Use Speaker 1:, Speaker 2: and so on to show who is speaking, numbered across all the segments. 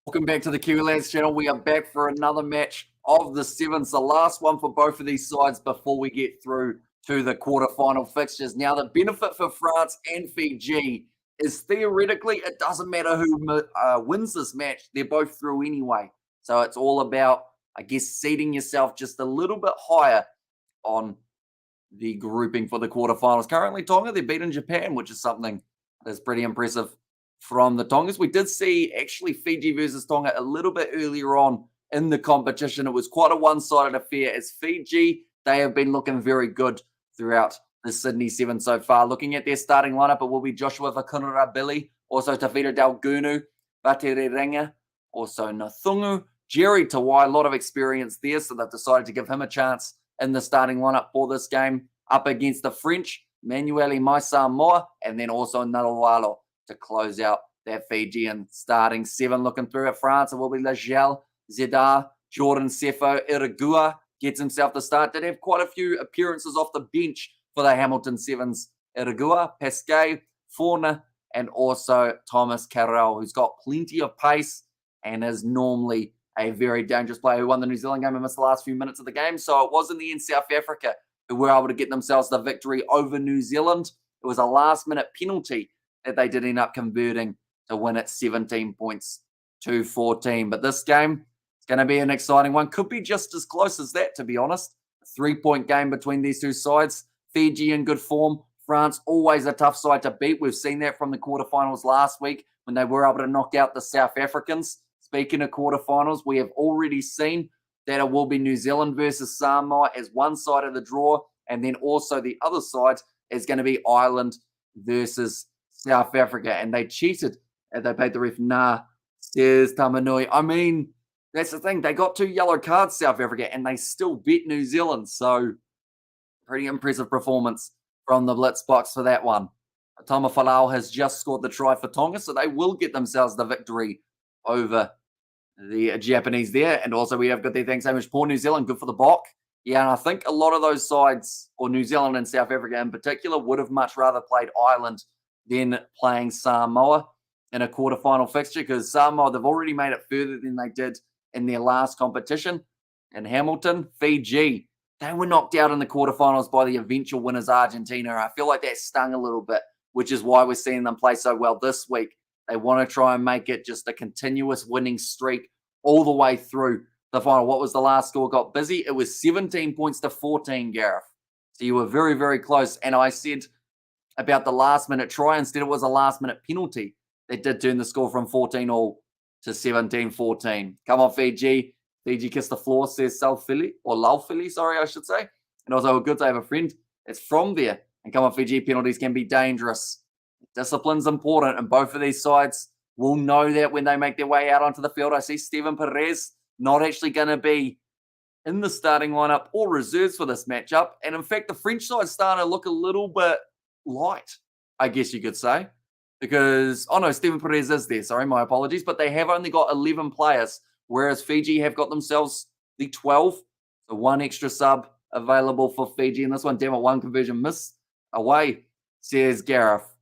Speaker 1: Welcome back to the Kiwi Lads channel. We are back for another match of the Sevens, the last one for both of these sides before we get through to the quarterfinal fixtures. Now, the benefit for France and Fiji is theoretically it doesn't matter who wins this match, they're both through anyway. So it's all about, I guess, seeding yourself just a little bit higher on the grouping for the quarterfinals. Currently, Tonga, they're beating Japan, which is something that's pretty impressive from the Tongas. We did see actually Fiji versus Tonga a little bit earlier on in the competition. It was quite a one-sided affair as Fiji, they have been looking very good throughout the Sydney Sevens so far. Looking at their starting lineup, it will be Joshua Vakunara-Billy, also Tavita Dalgunu, Vatererenga, also Nathungu, Jerry Tawai, a lot of experience there, so they've decided to give him a chance in the starting lineup for this game, up against the French, Manuele Maisamoa, and then also Narawalo to close out that Fijian starting seven. Looking through at France, it will be Lagel, Zedar, Jordan Sefo, Iragua gets himself the start. Did have quite a few appearances off the bench for the Hamilton Sevens. Iragua, Pesquet, Forna, and also Thomas Carrell, who's got plenty of pace and is normally a very dangerous player who won the New Zealand game and missed the last few minutes of the game. So it was in the end South Africa who were able to get themselves the victory over New Zealand. It was a last-minute penalty that they did end up converting to win at 17 points to 14. But this game is going to be an exciting one. Could be just as close as that, to be honest. A 3-point game between these two sides. Fiji in good form. France, always a tough side to beat. We've seen that from the quarterfinals last week when they were able to knock out the South Africans. Speaking of quarterfinals, we have already seen that it will be New Zealand versus Samoa as one side of the draw. And then also the other side is going to be Ireland versus South Africa. And they cheated and they paid the ref. Nah, says Tamanui. I mean, that's the thing. They got 2 yellow cards, South Africa, and they still beat New Zealand. So pretty impressive performance from the Blitz box for that one. Tama Falau has just scored the try for Tonga, so they will get themselves the victory over the Japanese there. And also we have got their thanks so much. Poor New Zealand, good for the Bok. Yeah, and I think a lot of those sides, or New Zealand and South Africa in particular, would have much rather played Ireland than playing Samoa in a quarterfinal fixture, because Samoa, they've already made it further than they did in their last competition. And Hamilton, Fiji, they were knocked out in the quarterfinals by the eventual winners, Argentina. I feel like that stung a little bit, which is why we're seeing them play so well this week. They want to try and make it just a continuous winning streak all the way through the final. What was the last score? Got busy. It was 17 points to 14, Gareth. So you were very, very close. And I said about the last-minute try. Instead, it was a last-minute penalty that did turn the score from 14-all to 17-14. Come on, Fiji. Fiji kissed the floor, says Laufili, sorry, I should say. And also, good to have a friend that's from there. And come on, Fiji, penalties can be dangerous. Discipline's important, and both of these sides will know that when they make their way out onto the field. I see Steven Perez not actually going to be in the starting lineup or reserves for this matchup. And in fact, the French side's starting to look a little bit light, I guess you could say. Because, oh no, Steven Perez is there. Sorry, my apologies. But they have only got 11 players, whereas Fiji have got themselves the 12. So one extra sub available for Fiji. And this one, damn it, one conversion missed away, says Gareth.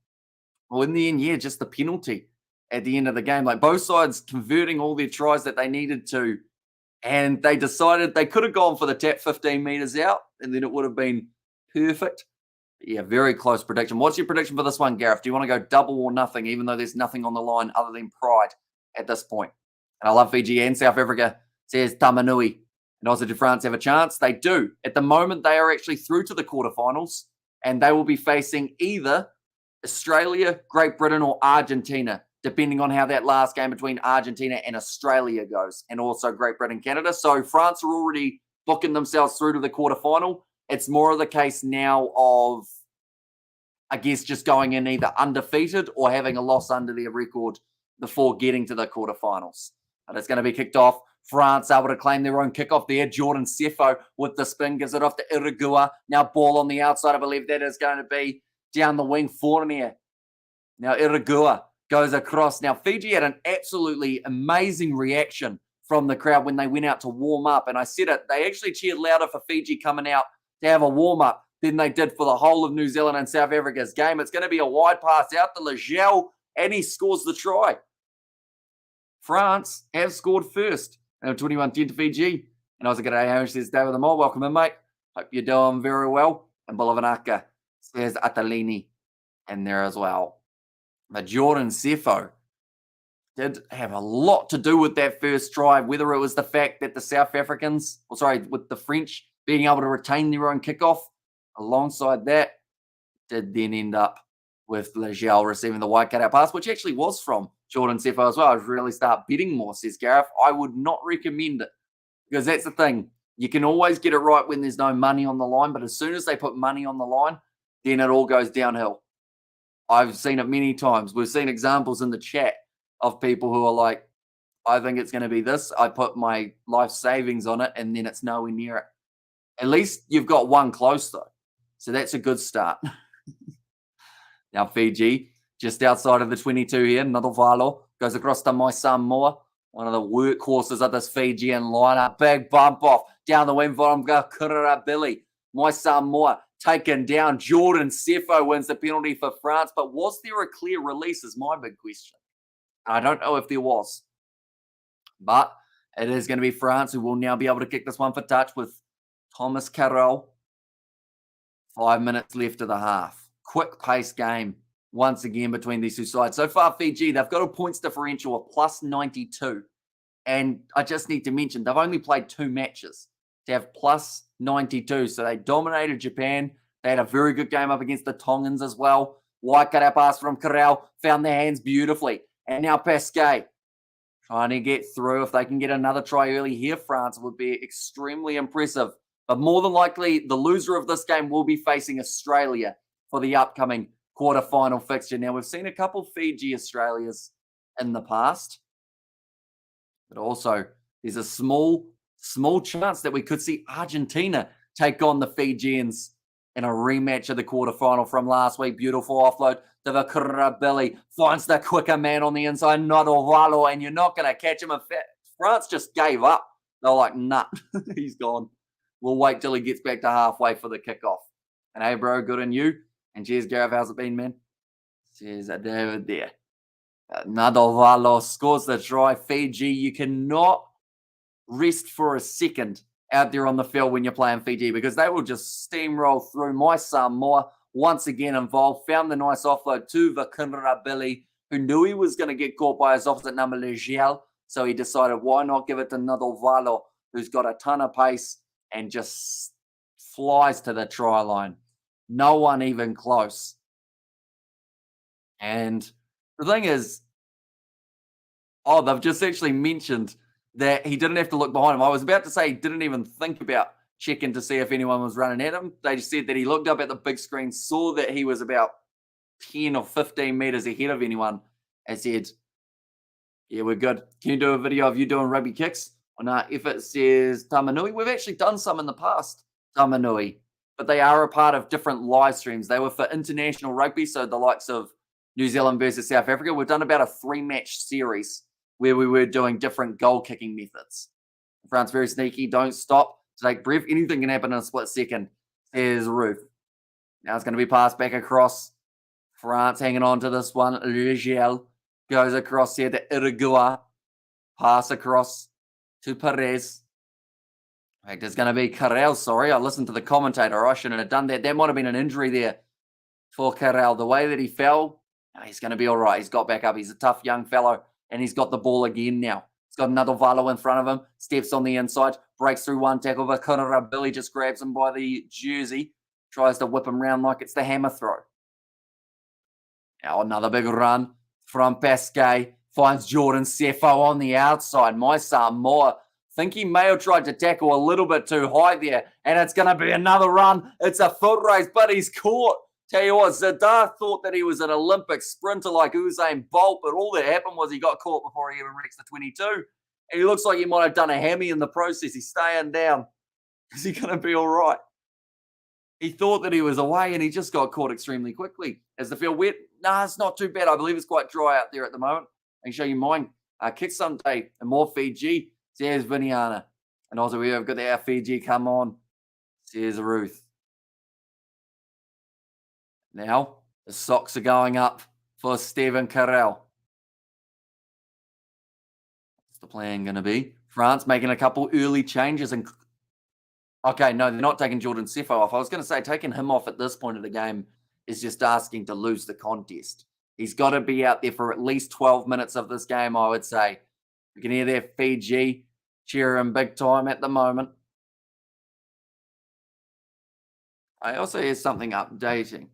Speaker 1: Well, in the end, yeah, just the penalty at the end of the game. Like both sides converting all their tries that they needed to. And they decided they could have gone for the tap 15 meters out, and then it would have been perfect. But yeah, very close prediction. What's your prediction for this one, Gareth? Do you want to go double or nothing, even though there's nothing on the line other than pride at this point? And I love Fiji and South Africa, says Tamanui. And also, do France have a chance? They do. At the moment, they are actually through to the quarterfinals, and they will be facing either Australia, Great Britain, or Argentina, depending on how that last game between Argentina and Australia goes, and also Great Britain, Canada. So France are already booking themselves through to the quarterfinal. It's more of the case now of, I guess, just going in either undefeated or having a loss under their record before getting to the quarterfinals. But it's going to be kicked off. France able to claim their own kickoff there. Jordan Sefo with the spin gives it off to Iragua. Now ball on the outside. I believe that is going to be down the wing, Fournier. Now Iragua goes across. Now Fiji had an absolutely amazing reaction from the crowd when they went out to warm up. And I said it, they actually cheered louder for Fiji coming out to have a warm up than they did for the whole of New Zealand and South Africa's game. It's going to be a wide pass out to Lagel, and he scores the try. France have scored first. 21-10 to Fiji. And I was like, "G'day, Hamish says, David the Mole. Welcome in, mate. Hope you're doing very well." And Bolivanaka says Atalini in there as well. But Jordan Sefo did have a lot to do with that first try, whether it was the fact that the South Africans, with the French being able to retain their own kickoff. Alongside that, did then end up with Legel receiving the wide cutout pass, which actually was from Jordan Sefo as well. I would really start betting more, says Gareth. I would not recommend it because that's the thing. You can always get it right when there's no money on the line, but as soon as they put money on the line, then it all goes downhill. I've seen it many times. We've seen examples in the chat of people who are like, I think it's going to be this. I put my life savings on it, and then it's nowhere near it. At least you've got one close, though. So that's a good start. Now, Fiji, just outside of the 22 here, Nadovalo goes across to my Samoa, one of the workhorses of this Fijian lineup. Big bump off down the wing from Billy. My Samoa taken down. Jordan Sefo wins the penalty for France. But was there a clear release is my big question. I don't know if there was. But it is going to be France who will now be able to kick this one for touch with Thomas Carroll. 5 minutes left of the half. Quick pace game once again between these two sides. So far, Fiji, they've got a points differential of plus 92. And I just need to mention, they've only played 2 matches to have plus 92. So they dominated Japan. They had a very good game up against the Tongans as well. Wide cut out pass from Carrell. Found their hands beautifully. And now Pasquet trying to get through. If they can get another try early here, France would be extremely impressive. But more than likely, the loser of this game will be facing Australia for the upcoming quarterfinal fixture. Now, we've seen a couple Fiji Australias in the past, but also there's a small chance that we could see Argentina take on the Fijians in a rematch of the quarterfinal from last week. Beautiful offload to the Krabili. Finds the quicker man on the inside, Nadovalo, and you're not going to catch him. In fact, France just gave up. They're like, nah, he's gone. We'll wait till he gets back to halfway for the kickoff. And hey, bro, good on you. And cheers, Gareth. How's it been, man? Cheers, David there. Nadovalo scores the try. Fiji, you cannot rest for a second out there on the field when you're playing Fiji because they will just steamroll through. My Samoa once again involved. Found the nice offload to Vakunrabili, who knew he was going to get caught by his opposite number, Legiel. So he decided, why not give it to Nadovalo, who's got a ton of pace and just flies to the try line. No one even close. And the thing is, they've just actually mentioned that he didn't have to look behind him. I was about to say he didn't even think about checking to see if anyone was running at him. They just said that he looked up at the big screen, saw that he was about 10 or 15 meters ahead of anyone, and said, yeah, we're good. Can you do a video of you doing rugby kicks? If it says Tamanui, we've actually done some in the past, Tamanui, but they are a part of different live streams. They were for international rugby, so the likes of New Zealand versus South Africa. We've done about a 3-match series where we were doing different goal kicking methods. France very sneaky, don't stop to take breath. Anything can happen in a split second. Here's Ruth. Now it's going to be passed back across. France hanging on to this one. Legiel goes across here to Irigua. Pass across to Perez. In fact, it's going to be Carrell. Sorry, I listened to the commentator. I shouldn't have done that. That might have been an injury there for Carrell. The way that he fell, he's going to be all right. He's got back up. He's a tough young fellow, and he's got the ball again now. He's got another Valo in front of him. Steps on the inside. Breaks through one tackle. But Billy just grabs him by the jersey. Tries to whip him round like it's the hammer throw. Now another big run from Pasquet. Finds Jordan Sefo on the outside. My Samoa. Think he may have tried to tackle a little bit too high there. And it's going to be another run. It's a foot race, but he's caught. Tell you what, Zadar thought that he was an Olympic sprinter like Usain Bolt, but all that happened was he got caught before he even reached the 22. And he looks like he might have done a hammy in the process. He's staying down. Is he going to be all right? He thought that he was away, and he just got caught extremely quickly. Is the field wet? Nah, it's not too bad. I believe it's quite dry out there at the moment. I can show you mine. Kick Sunday and more Fiji. Says Viniana. And also we have got our Fiji come on. Says Ruth. Now, the socks are going up for Stephen Carrell. What's the plan going to be? France making a couple early changes. And okay, no, they're not taking Jordan Sefo off. I was going to say taking him off at this point of the game is just asking to lose the contest. He's got to be out there for at least 12 minutes of this game, I would say. You can hear there Fiji cheering big time at the moment. I also hear something updating.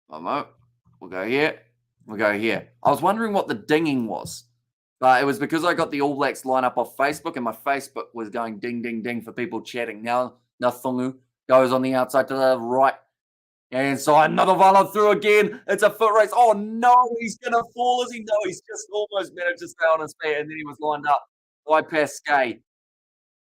Speaker 1: We'll go here. We'll go here. I was wondering what the dinging was. But it was because I got the All Blacks line up off Facebook and my Facebook was going ding, ding, ding for people chatting. Now Thungu goes on the outside to the right. And so another follow through again. It's a foot race. Oh no, he's going to fall. Is he? No, he's just almost managed to stay on his feet and then he was lined up by Pasquet.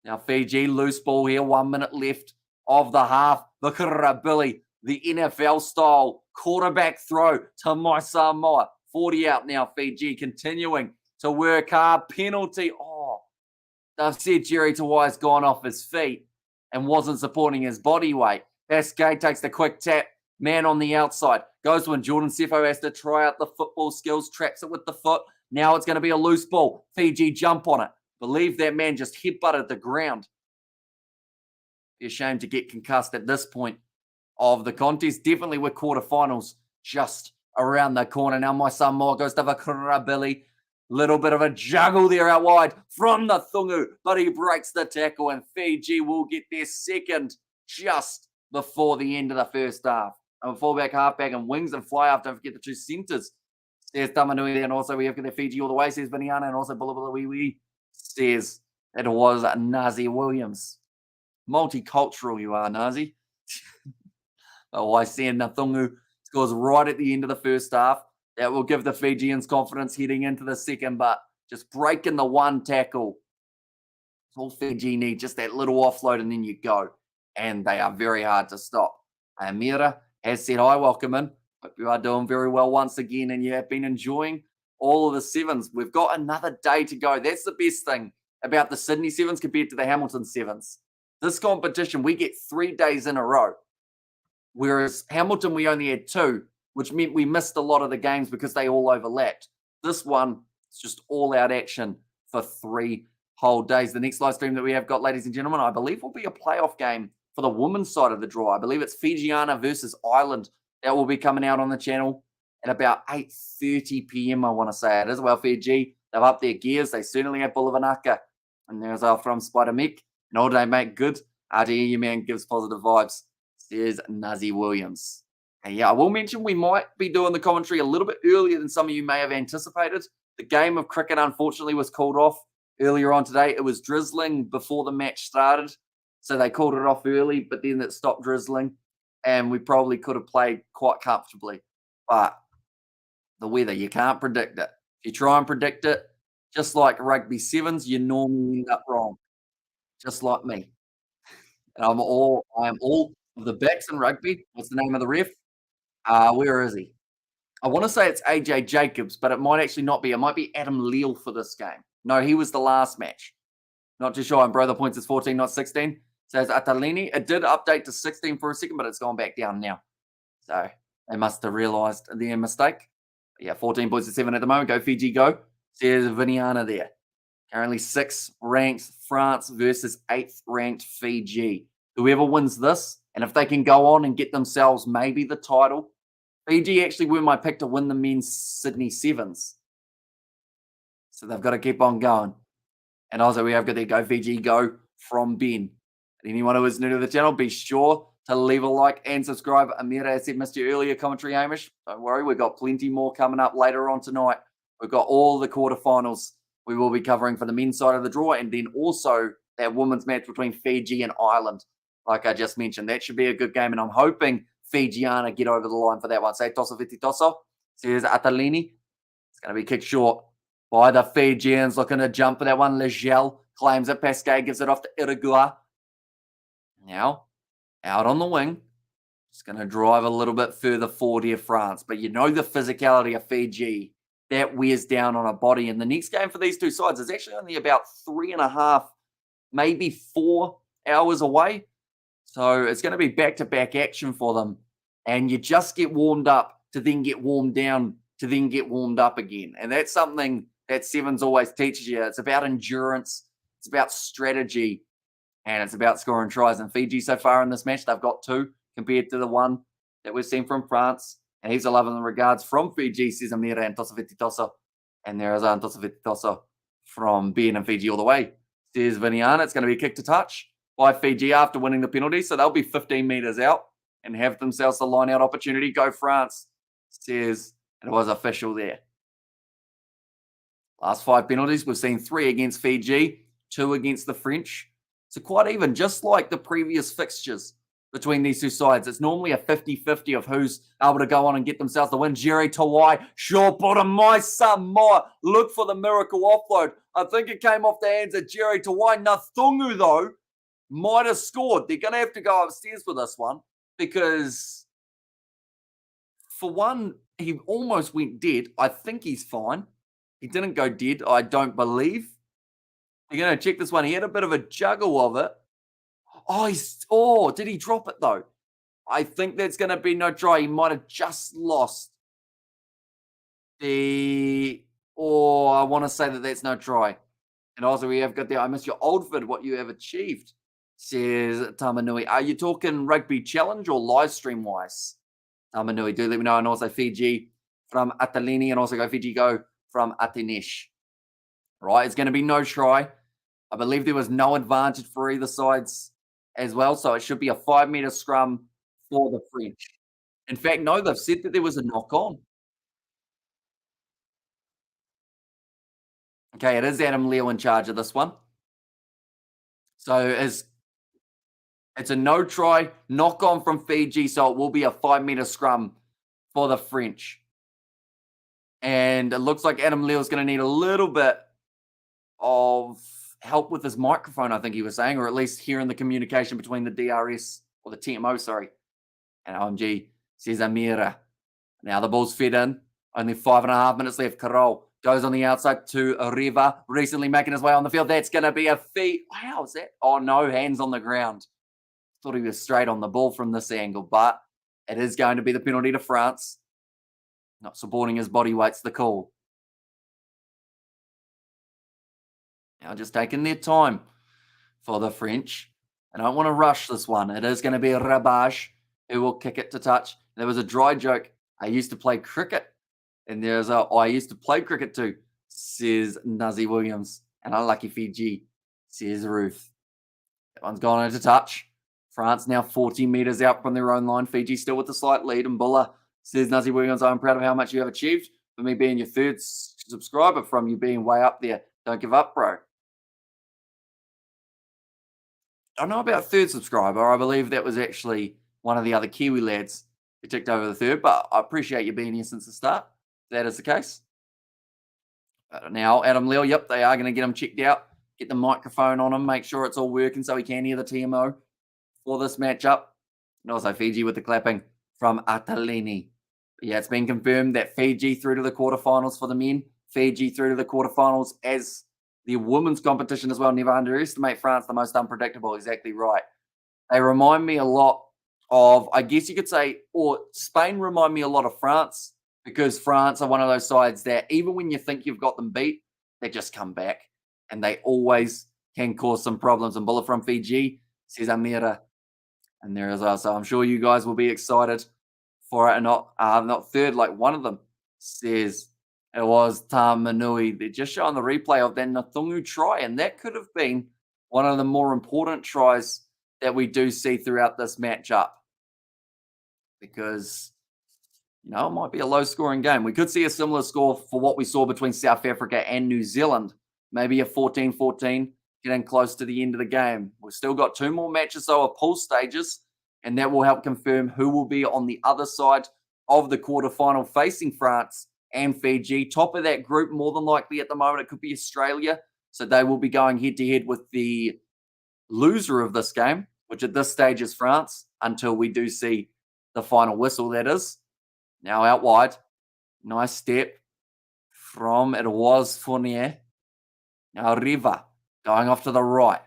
Speaker 1: Now Fiji, loose ball here, 1 minute left of the half. Look at Billy, the NFL style quarterback throw to my Samoa. 40 out now, Fiji continuing to work hard. Penalty. Oh, they've said Jerry Tawai's gone off his feet and wasn't supporting his body weight. Pasquet takes the quick tap. Man on the outside. Goes when Jordan Sefo has to try out the football skills. Traps it with the foot. Now it's going to be a loose ball. Fiji jump on it. Believe that man just headbutted the ground. Be ashamed to get concussed at this point of the contest. Definitely with quarterfinals just around the corner. Now my Samoa goes to Vakarabili. Little bit of a juggle there out wide from the Thungu, but he breaks the tackle and Fiji will get their second just before the end of the first half. And fullback, halfback, and wings and fly off. Don't forget the two centres. Says Tamanui there, and also we have got the Fiji all the way, says Viniana, and also Bulabula says it was Nazi Williams. Multicultural you are, Nazi. Oh, I see Nathungu scores right at the end of the first half. That will give the Fijians confidence heading into the second, but just breaking the one tackle. All Fiji need, just that little offload, and then you go. And they are very hard to stop. Amira has said, hi, welcome in. Hope you are doing very well once again, and you have been enjoying all of the Sevens. We've got another day to go. That's the best thing about the Sydney Sevens compared to the Hamilton Sevens. This competition, we get 3 days in a row. Whereas Hamilton, we only had 2, which meant we missed a lot of the games because they all overlapped. This one, it's just all-out action for 3 whole days. The next live stream that we have got, ladies and gentlemen, I believe will be a playoff game for the women's side of the draw. I believe it's Fijiana versus Ireland. That will be coming out on the channel at about 8:30 p.m., I want to say it is. Well, Fiji, they've upped their gears. They certainly have Bulavanaka. And there's our from Spider Mick. And all day, mate, good. RDE, man, gives positive vibes. Says Nazi Williams. And yeah, I will mention we might be doing the commentary a little bit earlier than some of you may have anticipated. The game of cricket, unfortunately, was called off earlier on today. It was drizzling before the match started. So they called it off early, but then it stopped drizzling. And we probably could have played quite comfortably. But the weather, you can't predict it. If you try and predict it, just like rugby sevens, you normally end up wrong. Just like me. And I am all of the backs in rugby. What's the name of the ref? Where is he? I want to say it's AJ Jacobs, but it might actually not be. It might be Adam Leal for this game. No, he was the last match. Not too sure. And bro, the points is 14, not 16. Says Atalini. It did update to 16 for a second, but it's gone back down now. So they must have realised their mistake. But yeah, 14 points to 7 at the moment. Go Fiji, go. Says Viniana there. Currently 6th ranked France versus 8th ranked Fiji. Whoever wins this, and if they can go on and get themselves maybe the title, Fiji actually were my pick to win the men's Sydney Sevens. So they've got to keep on going. And also we have got the Go Fiji Go from Ben. And anyone who is new to the channel, be sure to leave a like and subscribe. Amira said, missed your earlier commentary, Hamish. Don't worry, we've got plenty more coming up later on tonight. We've got all the quarterfinals we will be covering for the men's side of the draw, and then also that women's match between Fiji and Ireland. Like I just mentioned, that should be a good game, and I'm hoping Fijiana get over the line for that one. Say Tosso Viti Tosso, says Atalini. It's going to be kicked short by the Fijians, looking to jump for that one. Legel claims it. Pasquet gives it off to Irigua. Now, out on the wing. Just going to drive a little bit further forward here, France. But you know the physicality of Fiji. That wears down on a body. And the next game for these two sides is actually only about 3.5, maybe 4 hours away. So it's going to be back-to-back action for them. And you just get warmed up to then get warmed down to then get warmed up again. And that's something that Sevens always teaches you. It's about endurance, it's about strategy, and it's about scoring tries. And Fiji so far in this match, they've got 2 compared to the one that we've seen from France. And he's a love and regards from Fiji, says Amira and Tosa. And there is Tosa from Ben and Fiji all the way. Says Viniana, it's going to be a kick to touch by Fiji after winning the penalty. So they'll be 15 metres out and have themselves the line-out opportunity. Go France, says, and it was official there. Last 5 penalties, we've seen 3 against Fiji, 2 against the French. So quite even, just like the previous fixtures between these 2 sides. It's normally a 50-50 of who's able to go on and get themselves the win. Jerry Tawai, sure, bottom my son, my look for the miracle offload. I think it came off the hands of Jerry Tawai. Nathungu, though, might have scored. They're going to have to go upstairs for this one because, for one, he almost went dead. I think he's fine. He didn't go dead, I don't believe. You're going to check this one. He had a bit of a juggle of it. Oh, did he drop it though? I think that's going to be no try. He might have just lost I want to say that that's no try. And also we have got there, I miss your old vid, what you have achieved, says Tamanui. Are you talking rugby challenge or live stream wise? Tamanui, do let me know. And also Fiji from Atalini, and also go Fiji go from Atenesh. Right, it's going to be no try. I believe there was no advantage for either sides as well, so it should be a 5-metre scrum for the French. In fact, no, they've said that there was a knock-on. Okay, it is Adam Leo in charge of this one. So it's a no try, knock-on from Fiji, so it will be a 5-metre scrum for the French. And it looks like Adam Leo is going to need a little bit of help with his microphone, I think he was saying, or at least hearing the communication between the DRS, or the TMO, sorry. And OMG says Amira. Now the ball's fed in. Only 5.5 minutes left. Carol goes on the outside to Riva, recently making his way on the field. That's going to be a feat. Wow, is that? Oh, no, hands on the ground. Thought he was straight on the ball from this angle, but it is going to be the penalty to France. Not supporting his body weight's the call. Now just taking their time for the French. I don't want to rush this one. It is going to be Rabage who will kick it to touch. There was a dry joke. I used to play cricket. And there's I used to play cricket too, says Nuzzy Williams. And unlucky Fiji, says Ruth. That one's gone into touch. France now 40 metres out from their own line. Fiji still with the slight lead. And Bulla says, Nuzzy Williams, I'm proud of how much you have achieved. For me being your 3rd subscriber, from you being way up there. Don't give up, bro. I don't know about 3rd subscriber. I believe that was actually one of the other Kiwi lads who ticked over the 3rd, but I appreciate you being here since the start. If that is the case. Now, Adam Leo, yep, they are going to get him checked out, get the microphone on him, make sure it's all working so he can hear the TMO for this matchup. And also Fiji with the clapping from Atalini. Yeah, it's been confirmed that Fiji through to the quarterfinals for the men, Fiji through to the quarterfinals as the women's competition as well. Never underestimate France, the most unpredictable. Exactly right. They remind me a lot of, I guess you could say, or Spain remind me a lot of France, because France are one of those sides that even when you think you've got them beat, they just come back and they always can cause some problems. And Bulla from Fiji says Amira. And there is us. So I'm sure you guys will be excited for it. And not 3rd, like one of them says it was Tamanui. They're just showing the replay of that Nathungu try. And that could have been one of the more important tries that we do see throughout this matchup. Because, you know, it might be a low-scoring game. We could see a similar score for what we saw between South Africa and New Zealand. Maybe a 14-14, getting close to the end of the game. We've still got 2 more matches, though, of pool stages, and that will help confirm who will be on the other side of the quarterfinal facing France and Fiji. Top of that group, more than likely at the moment, it could be Australia. So they will be going head-to-head with the loser of this game, which at this stage is France, until we do see the final whistle, that is. Now out wide. Nice step from, it was Fournier. Now Riva going off to the right.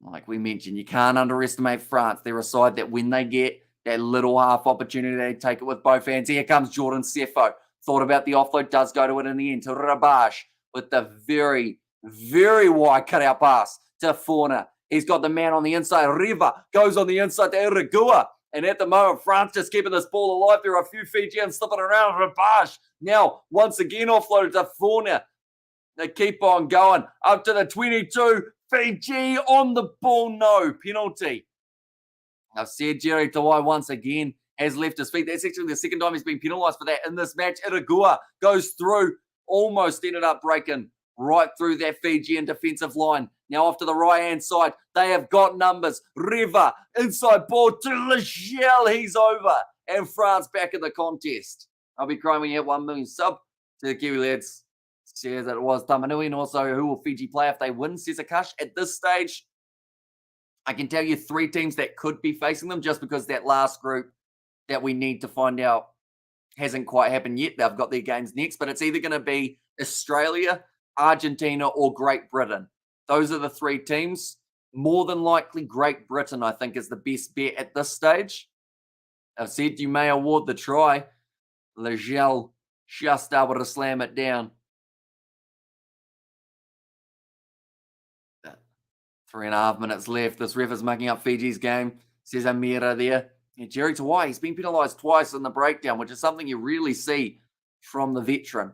Speaker 1: Like we mentioned, you can't underestimate France. They're a side that when they get that little half opportunity, they take it with both hands. Here comes Jordan Sefo thought about the offload, does go to it in the end to Rabash with the very, very wide cutout pass to Fauna. He's got the man on the inside. Riva goes on the inside to Iragua. And at the moment, France just keeping this ball alive. There are a few Fijians slipping around. Rabash now once again offloaded to Fauna. They keep on going up to the 22. Fiji on the ball. No penalty. I've said Jerry Tawai once again has left his feet. That's actually the second time he's been penalised for that in this match. Iragua goes through, almost ended up breaking right through that Fijian defensive line. Now off to the right-hand side. They have got numbers. Riva, inside ball to Lachelle. He's over. And France back in the contest. I'll be crying when you hit 1 million sub to the Kiwi lads. Says that it was Tamanui. And also, who will Fiji play if they win, says Akash. At this stage, I can tell you 3 teams that could be facing them just because that last group that we need to find out hasn't quite happened yet. They've got their games next, but it's either going to be Australia, Argentina, or Great Britain. Those are the 3 teams. More than likely, Great Britain, I think, is the best bet at this stage. I've said you may award the try. Lagelle just able to slam it down. 3.5 minutes left. This ref is making up Fiji's game. Says Amira there. Yeah, Jerry Tawai, he's been penalised twice in the breakdown, which is something you really see from the veteran.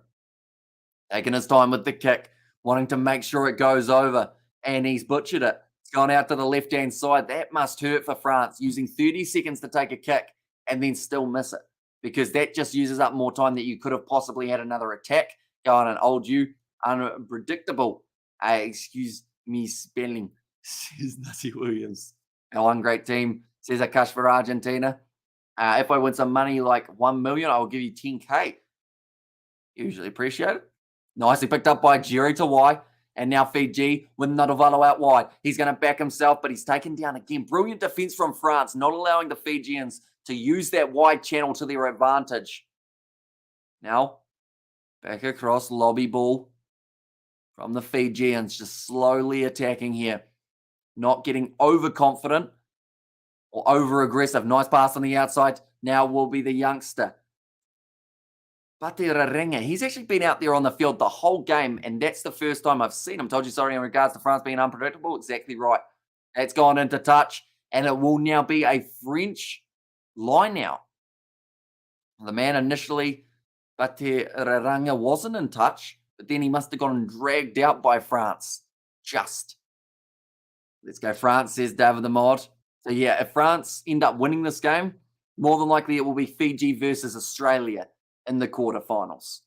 Speaker 1: Taking his time with the kick, wanting to make sure it goes over, and he's butchered it. It's gone out to the left-hand side. That must hurt for France, using 30 seconds to take a kick and then still miss it, because that just uses up more time that you could have possibly had another attack. Go on and hold you. Unpredictable. Excuse me spelling, says Nutty Williams. Our one great team, says Akash for Argentina. If I win some money like 1 million, I will give you 10K. Usually appreciate it. Nicely picked up by Jerry Tawai. And now Fiji with Nadovalo out wide. He's going to back himself, but he's taken down again. Brilliant defense from France, not allowing the Fijians to use that wide channel to their advantage. Now, back across, lobby ball from the Fijians, just slowly attacking here. Not getting overconfident or over-aggressive. Nice pass on the outside. Now will be the youngster. Batirarenga, he's actually been out there on the field the whole game, and that's the first time I've seen him. Told you sorry in regards to France being unpredictable. Exactly right. That's gone into touch, and it will now be a French line out. The man initially, Batirarenga, wasn't in touch, but then he must have gotten dragged out by France. Just. Let's go France, says David the Mod. So yeah, if France end up winning this game, more than likely it will be Fiji versus Australia in the quarterfinals.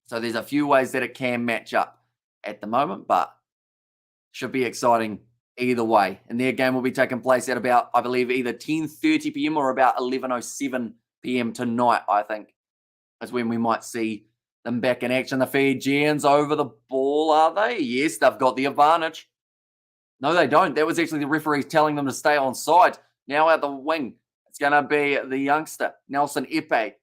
Speaker 1: So there's a few ways that it can match up at the moment, but should be exciting either way. And their game will be taking place at about, I believe, either 10:30 p.m. or about 11:07 p.m. tonight, I think, is when we might see them back in action. The Fijians over the ball, are they? Yes, they've got the advantage. No, they don't. That was actually the referee telling them to stay on side. Now out the wing, it's going to be the youngster, Nelson Epe.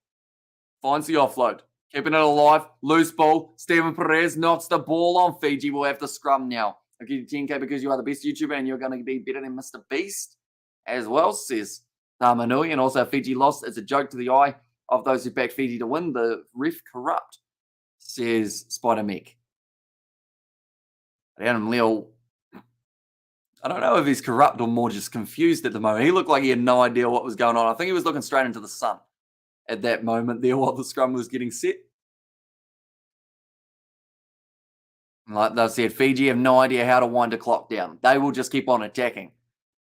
Speaker 1: Finds the offload. Keeping it alive. Loose ball. Steven Perez knocks the ball on. Fiji will have the scrum now. I'll give you 10K because you are the best YouTuber and you're going to be better than Mr. Beast as well, says Tamanui. And also Fiji lost. It's a joke to the eye of those who back Fiji to win. The ref corrupt, says Spider Mech. Adam Leo, I don't know if he's corrupt or more just confused at the moment. He looked like he had no idea what was going on. I think he was looking straight into the sun at that moment there while the scrum was getting set. Like they've said, Fiji have no idea how to wind a clock down. They will just keep on attacking.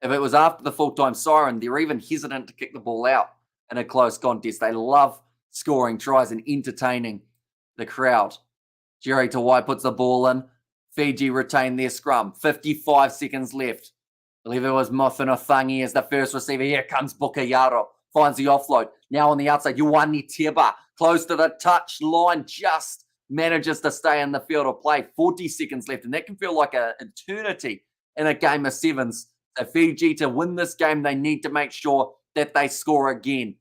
Speaker 1: If it was after the full-time siren, they're even hesitant to kick the ball out in a close contest. They love scoring tries and entertaining the crowd. Jerry Tawai puts the ball in. Fiji retain their scrum. 55 seconds left. I believe it was Mothana Thangi as the first receiver. Here comes Bukayaro. Finds the offload. Now on the outside, Ioane Teba. Close to the touch line. Just manages to stay in the field of play. 40 seconds left. And that can feel like an eternity in a game of sevens. So Fiji, to win this game, they need to make sure that they score again.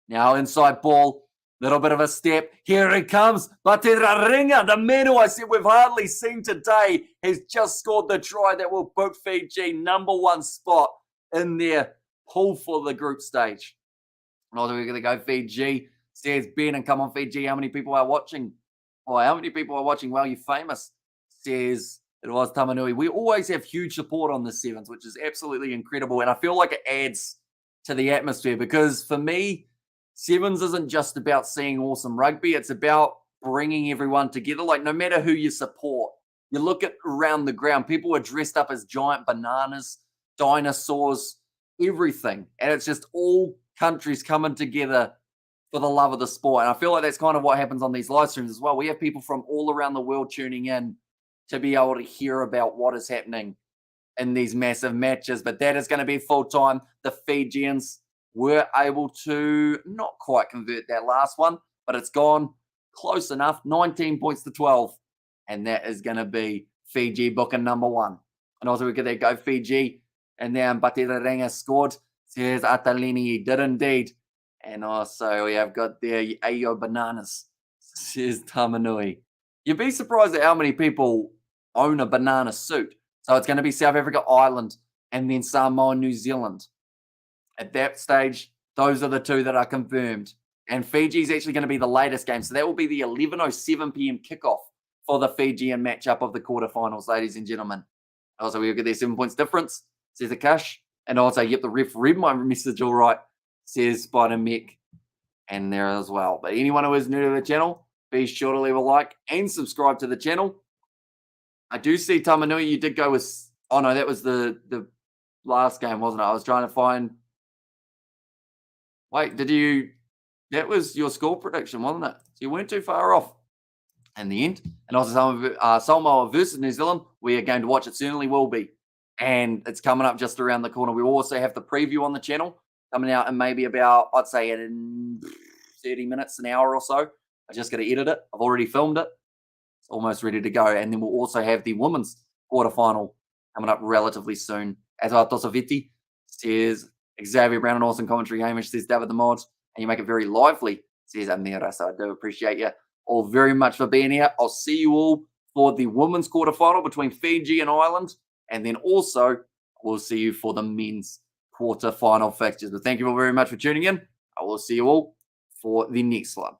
Speaker 1: Now inside ball. Little bit of a step. Here he comes. Batirarenga, the man who I said we've hardly seen today, has just scored the try that will book Fiji #1 spot in their pool for the group stage. And also we're going to go Fiji. Says Ben, and come on Fiji, how many people are watching? Oh, how many people are watching? Well, you're famous. Says it was Tamanui. We always have huge support on the Sevens, which is absolutely incredible. And I feel like it adds to the atmosphere because for me, Sevens isn't just about seeing awesome rugby. It's about bringing everyone together. Like no matter who you support, you look at around the ground, people are dressed up as giant bananas, dinosaurs, everything. And it's just all countries coming together for the love of the sport. And I feel like that's kind of what happens on these live streams as well. We have people from all around the world tuning in to be able to hear about what is happening in these massive matches. But that is going to be full time. The Fijians were able to not quite convert that last one, but it's gone close enough. 19 points to 12. And that is going to be Fiji booking number one. And also we get that go Fiji. And then Batiranga scored. Says Atalini did indeed. And also we have got there Ayo Bananas. Says Tamanui. You'd be surprised at how many people own a banana suit. So it's going to be South Africa, Ireland, and then Samoa, New Zealand. At that stage, those are the two that are confirmed. And Fiji is actually going to be the latest game. So that will be the 11:07 p.m. kickoff for the Fijian matchup of the quarterfinals, ladies and gentlemen. Also, we'll get their 7 points difference, says Akash. And also, yep, the ref read my message all right, says Spider Mech. And there as well. But anyone who is new to the channel, be sure to leave a like and subscribe to the channel. I do see Tamanui, you did go with, oh no, that was the last game, wasn't it? I was trying to find, wait, that was your score prediction, wasn't it? So you weren't too far off in the end. And also Samoa versus New Zealand, we are going to watch, it certainly will be. And it's coming up just around the corner. We also have the preview on the channel coming out in maybe about, I'd say in 30 minutes, an hour or so. I just got to edit it. I've already filmed it. It's almost ready to go. And then we'll also have the women's quarterfinal coming up relatively soon. As Tosaviti says, Xavier Brown, an awesome commentary. Hamish says, David the Mod, and you make it very lively, says Amira. So I do appreciate you all very much for being here. I'll see you all for the women's quarterfinal between Fiji and Ireland. And then also, we'll see you for the men's quarterfinal fixtures. But thank you all very much for tuning in. I will see you all for the next one.